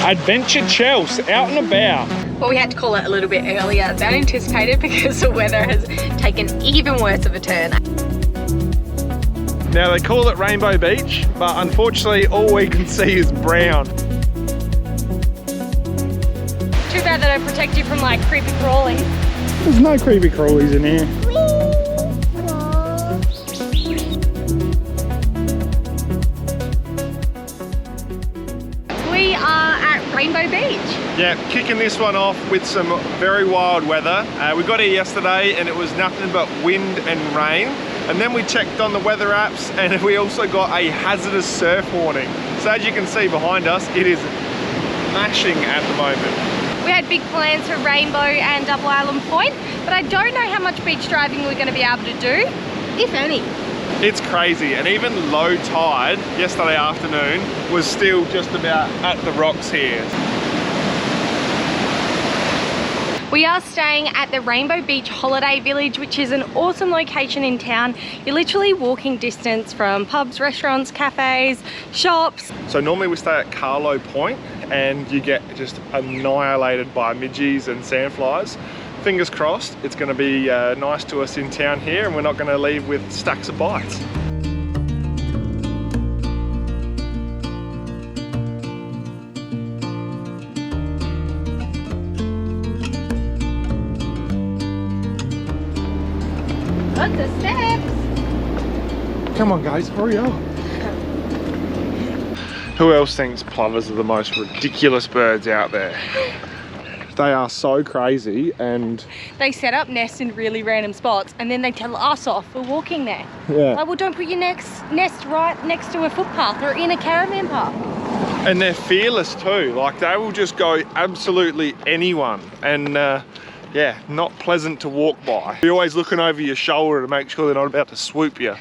Adventure Chels, out and about. Well, we had to call it a little bit earlier than anticipated because the weather has taken even worse of a turn. Now they call it Rainbow Beach, but unfortunately all we can see is brown. Too bad they don't protect you from like creepy crawling. There's no creepy crawlies in here. We are at Rainbow Beach. Yeah, kicking this one off with some very wild weather. We got here yesterday and it was nothing but wind and rain. And then we checked on the weather apps and we also got a hazardous surf warning. So as you can see behind us, it is mashing at the moment. We had big plans for Rainbow and Double Island Point, but I don't know how much beach driving we're going to be able to do, if any. It's crazy, and even low tide yesterday afternoon was still just about at the rocks here. We are staying at the Rainbow Beach Holiday Village, which is an awesome location in town. You're literally walking distance from pubs, restaurants, cafes, shops. So normally we stay at Carlo Point and you get just annihilated by midgies and sandflies. Fingers crossed it's going to be nice to us in town here and we're not going to leave with stacks of bites. Lots of steps. Come on guys, hurry up. Who else thinks plovers are the most ridiculous birds out there? They are so crazy and... They set up nests in really random spots and then they tell us off for walking there. Yeah. Like, well, don't put your nest right next to a footpath or in a caravan park. And they're fearless too. Like they will just go absolutely anyone. And yeah, not pleasant to walk by. You're always looking over your shoulder to make sure they're not about to swoop you.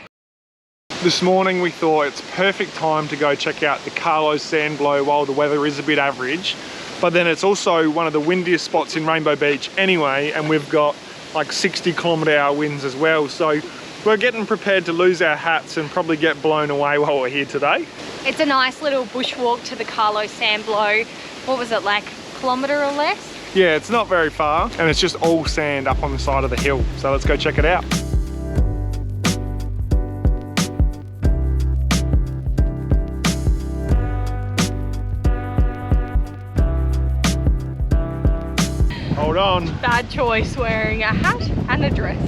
This morning we thought it's perfect time to go check out the Carlo Sand while the weather is a bit average. But then it's also one of the windiest spots in Rainbow Beach anyway, and we've got like 60-kilometre-hour winds as well. So we're getting prepared to lose our hats and probably get blown away while we're here today. It's a nice little bushwalk to the Carlo Sand. What was it, like a kilometre or less? Yeah, it's not very far and it's just all sand up on the side of the hill. So let's go check it out. Hold on. Bad choice wearing a hat and a dress.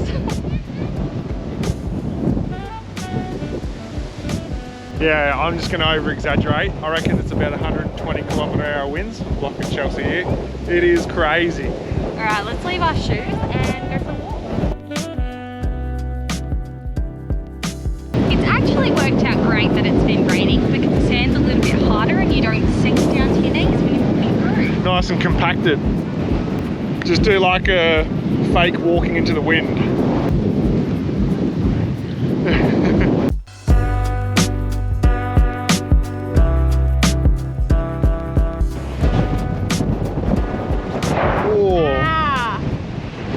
Yeah, I'm just going to over-exaggerate. I reckon it's about 120-kilometre-hour winds. Blocking Chelsea here. It is crazy. All right, let's leave our shoes and go for a walk. It's actually worked out great that it's been raining because the sand's a little bit harder and you don't sink down to your knees when you're walking through. Nice and compacted. Just do like a fake walking into the wind. Oh,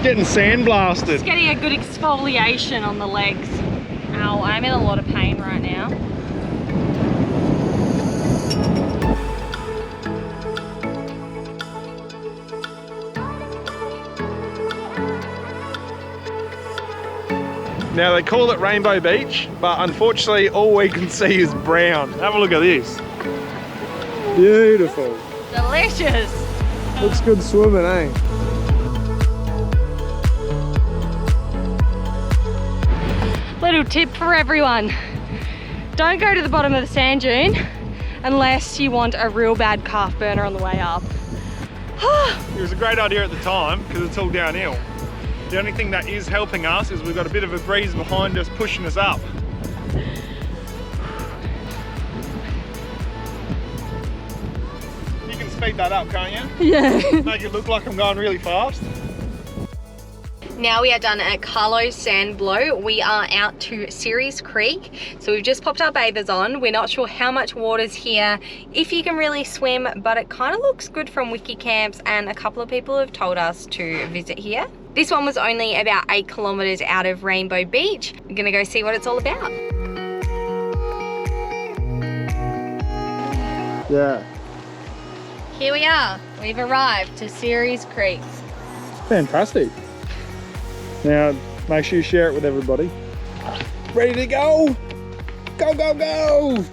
getting sandblasted. Just getting a good exfoliation on the legs. Ow, I'm in a lot of pain right now. Now they call it Rainbow Beach, but unfortunately all we can see is brown. Have a look at this. Beautiful. Delicious. Looks good swimming, eh? Little tip for everyone. Don't go to the bottom of the sand dune unless you want a real bad calf burner on the way up. It was a great idea at the time because it's all downhill. The only thing that is helping us is we've got a bit of a breeze behind us pushing us up. You can speed that up, can't you? Yeah. Make it look like I'm going really fast. Now we are done at Carlo Sand. We are out to Searys Creek. So we've just popped our bathers on. We're not sure how much water's here, if you can really swim, but it kind of looks good from wiki camps and a couple of people have told us to visit here. This one was only about 8 kilometers out of Rainbow Beach. We're gonna go see what it's all about. Yeah. Here we are. We've arrived to Searys Creek. Fantastic. Now, make sure you share it with everybody. Ready to go? Go, go, go!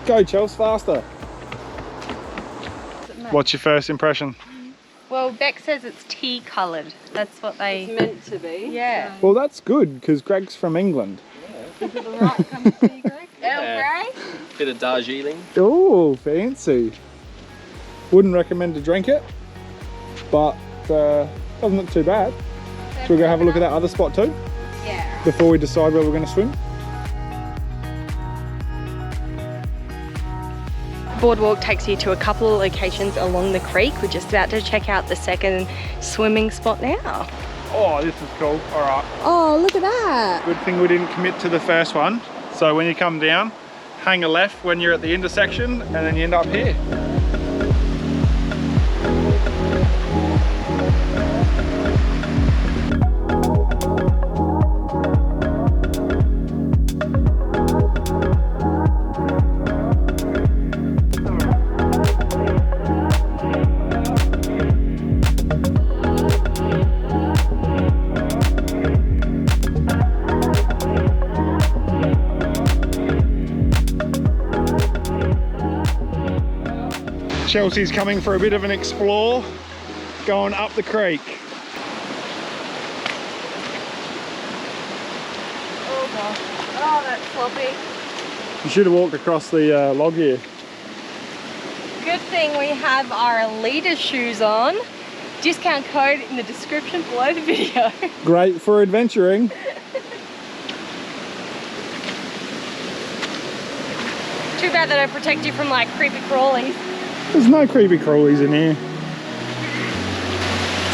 Go, Chels, faster. What's your first impression? Well, Beck says it's tea coloured. That's what they... It's meant to be. Yeah. Well, that's good, because Greg's from England. Is it the right kind of tea, Greg? Earl Grey? Bit of Darjeeling. Oh, fancy. Wouldn't recommend to drink it, but doesn't look too bad. Should we go have a look at that other spot too? Yeah. Before we decide where we're going to swim? Boardwalk takes you to a couple of locations along the creek. We're just about to check out the second swimming spot now. Oh, this is cool. All right. Oh, look at that. Good thing we didn't commit to the first one. So when you come down, hang a left when you're at the intersection and then you end up here. Chelsea's coming for a bit of an explore, going up the creek. Oh gosh. Oh, that's sloppy. You should have walked across the log here. Good thing we have our leader shoes on. Discount code in the description below the video. Great for adventuring. Too bad they don't protect you from like creepy crawlies. There's no creepy crawlies in here.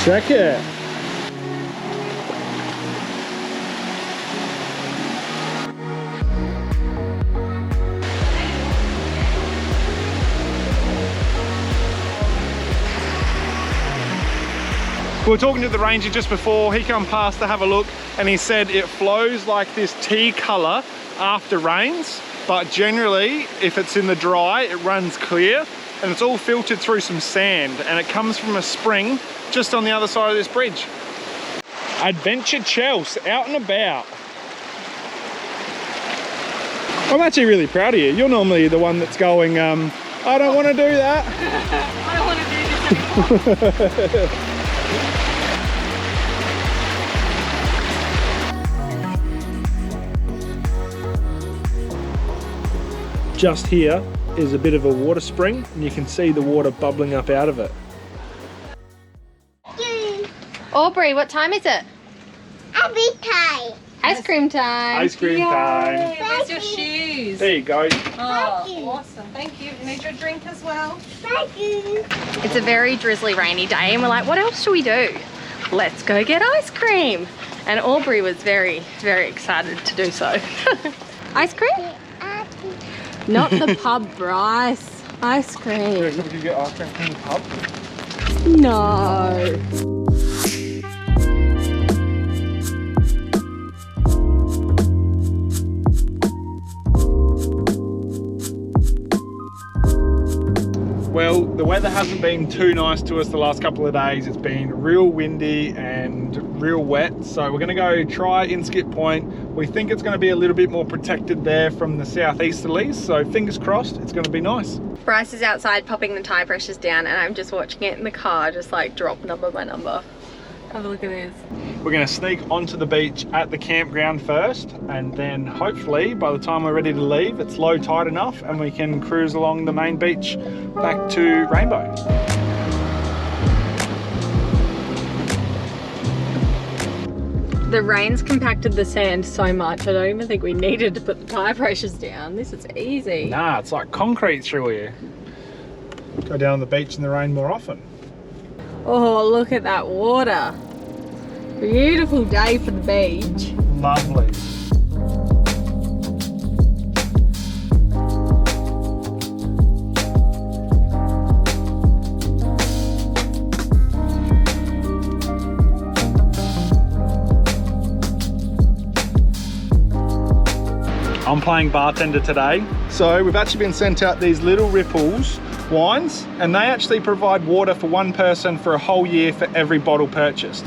Check it. We were talking to the ranger just before. He come past to have a look and he said it flows like this tea colour after rains, but generally if it's in the dry it runs clear. And it's all filtered through some sand and it comes from a spring just on the other side of this bridge. Adventure Chelsea, out and about. I'm actually really proud of you. You're normally the one that's going, I don't want to do that. I don't want to do this anymore. Just here is a bit of a water spring and you can see the water bubbling up out of it. Aubrey, what time is it? Ice cream time. Ice cream time. Where's your shoes? There you go. Oh, awesome. Thank you. You need your drink as well? It's a very drizzly, rainy day and we're like, what else should we do? Let's go get ice cream. And Aubrey was very, very excited to do so. Ice cream? Not the pub, Bryce. Ice cream. Would you get ice cream from the pub? No. Well, the weather hasn't been too nice to us the last couple of days. It's been real windy and real wet. So we're gonna go try Inskip Point. We think it's gonna be a little bit more protected there from the southeasterlies. So fingers crossed, it's gonna be nice. Bryce is outside popping the tire pressures down and I'm just watching it in the car, just like drop number by number. Have a look at this. We're gonna sneak onto the beach at the campground first, and then hopefully by the time we're ready to leave, it's low tide enough and we can cruise along the main beach back to Rainbow. The rain's compacted the sand so much, I don't even think we needed to put the tire pressures down. This is easy. Nah, it's like concrete through here. Go down on the beach in the rain more often. Oh, look at that water. Beautiful day for the beach. Lovely. I'm playing bartender today. So we've actually been sent out these Little Ripples wines, and they actually provide water for one person for a whole year for every bottle purchased.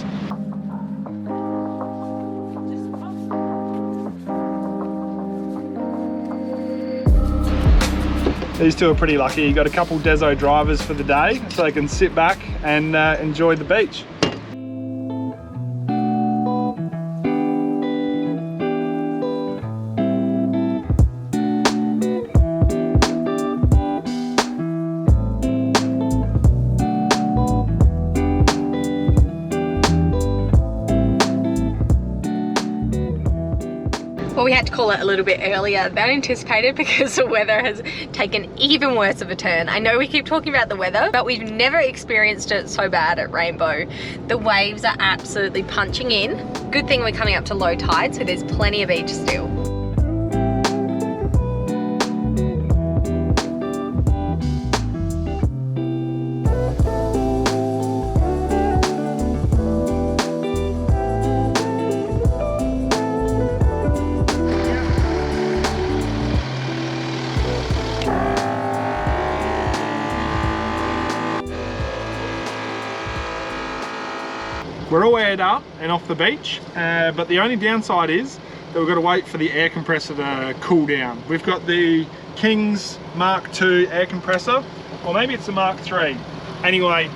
These two are pretty lucky. You got a couple Deso drivers for the day, so they can sit back and enjoy the beach. Well, we had to call it a little bit earlier than anticipated because the weather has taken even worse of a turn. I know we keep talking about the weather, but we've never experienced it so bad at Rainbow. The waves are absolutely punching in. Good thing we're coming up to low tide, so there's plenty of beach still. We're all aired up and off the beach, but the only downside is that we've got to wait for the air compressor to cool down. We've got the King's Mark II air compressor, or maybe it's a Mark III. Anyway,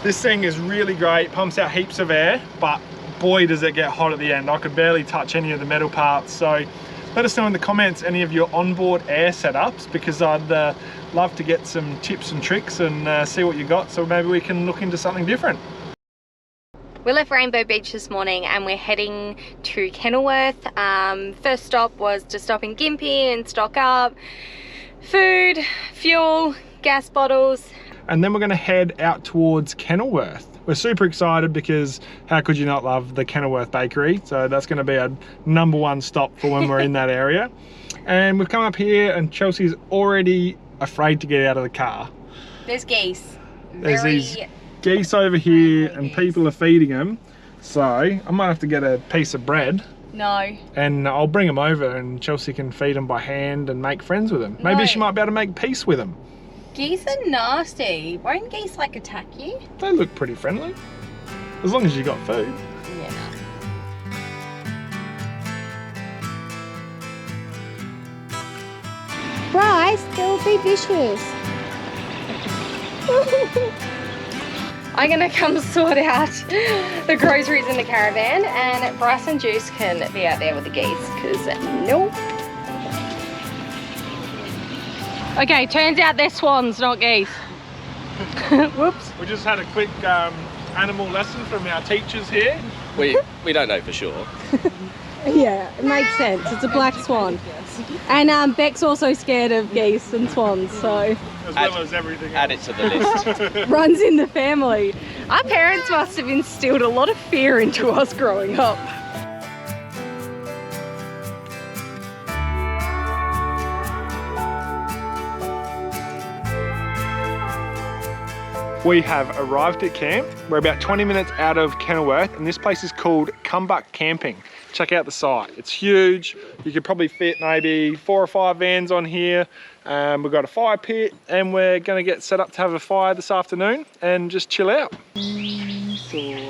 this thing is really great, pumps out heaps of air, but boy does it get hot at the end. I could barely touch any of the metal parts. So let us know in the comments any of your onboard air setups, because I'd love to get some tips and tricks and see what you got, so maybe we can look into something different. We left Rainbow Beach this morning and we're heading to Kenilworth. First stop was to stop in Gympie and stock up food, fuel, gas bottles. And then we're going to head out towards Kenilworth. We're super excited because how could you not love the Kenilworth bakery? So that's going to be a #1 stop for when we're in that area. And we've come up here and Chelsea's already afraid to get out of the car. There's geese. There's these geese over here and people are feeding them. So I might have to get a piece of bread. No. And I'll bring them over and Chelsea can feed them by hand and make friends with them. Maybe she might be able to make peace with them. Geese are nasty. Won't geese like attack you? They look pretty friendly. As long as you got food. Yeah. Bryce, they will be vicious. I'm gonna come sort out the groceries in the caravan and Bryce and Juice can be out there with the geese, because nope. Okay, turns out they're swans, not geese. Whoops. We just had a quick animal lesson from our teachers here. We don't know for sure. Yeah, it makes sense. It's a black swan. And Beck's also scared of geese and swans, so As well as everything Add else. it to the list. runs in the family. Our parents must have instilled a lot of fear into us growing up. We have arrived at camp. We're about 20 minutes out of Kenilworth and this place is called KumBak Kamping. Check out the site. It's huge. You could probably fit maybe 4 or 5 vans on here. We've got a fire pit and we're going to get set up to have a fire this afternoon and just chill out.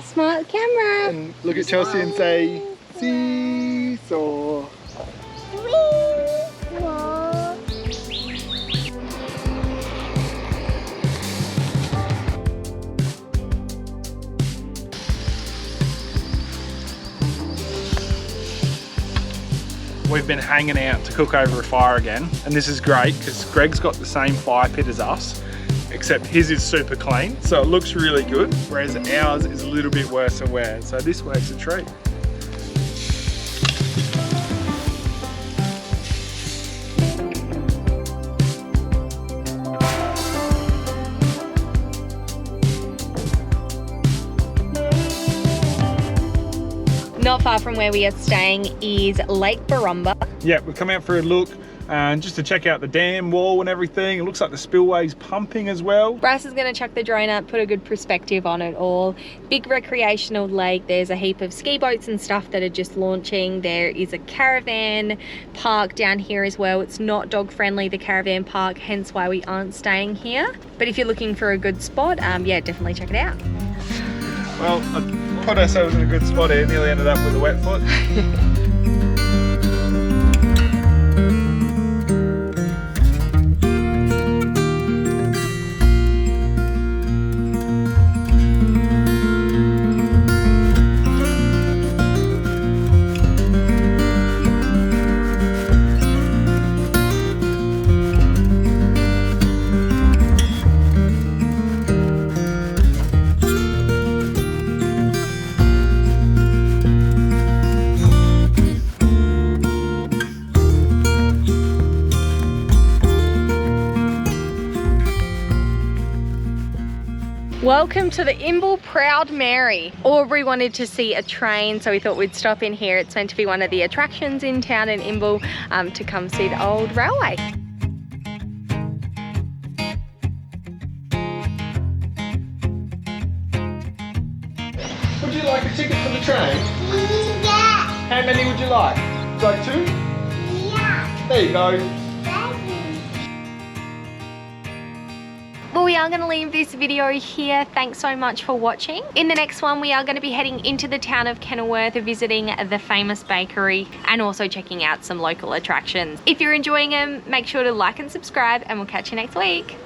Smart camera. And look at Chelsea and say, seesaw. We've been hanging out to cook over a fire again, and this is great because Greg's got the same fire pit as us, except his is super clean, so it looks really good, whereas ours is a little bit worse and wear. So this works a treat. Not Not far from where we are staying is Lake Barumba. Yeah, we've come out for a look and just to check out the dam wall and everything. It looks like the spillway's pumping as well. Bryce is going to chuck the drone up, put a good perspective on it all. Big recreational lake. There's a heap of ski boats and stuff that are just launching. There is a caravan park down here as well. It's not dog friendly, the caravan park, hence why we aren't staying here. But if you're looking for a good spot, yeah, definitely check it out. Well, I put ourselves in a good spot here, nearly ended up with a wet foot. Welcome to the Imbil Proud Mary. Aubrey wanted to see a train, so we thought we'd stop in here. It's meant to be one of the attractions in town in Imbil, to come see the old railway. Would you like a ticket for the train? Yeah. How many would you like? Would you like 2? Yeah. There you go. Well, we are going to leave this video here. Thanks so much for watching. In the next one, we are going to be heading into the town of Kenilworth, visiting the famous bakery and also checking out some local attractions. If you're enjoying them, make sure to like and subscribe, and we'll catch you next week.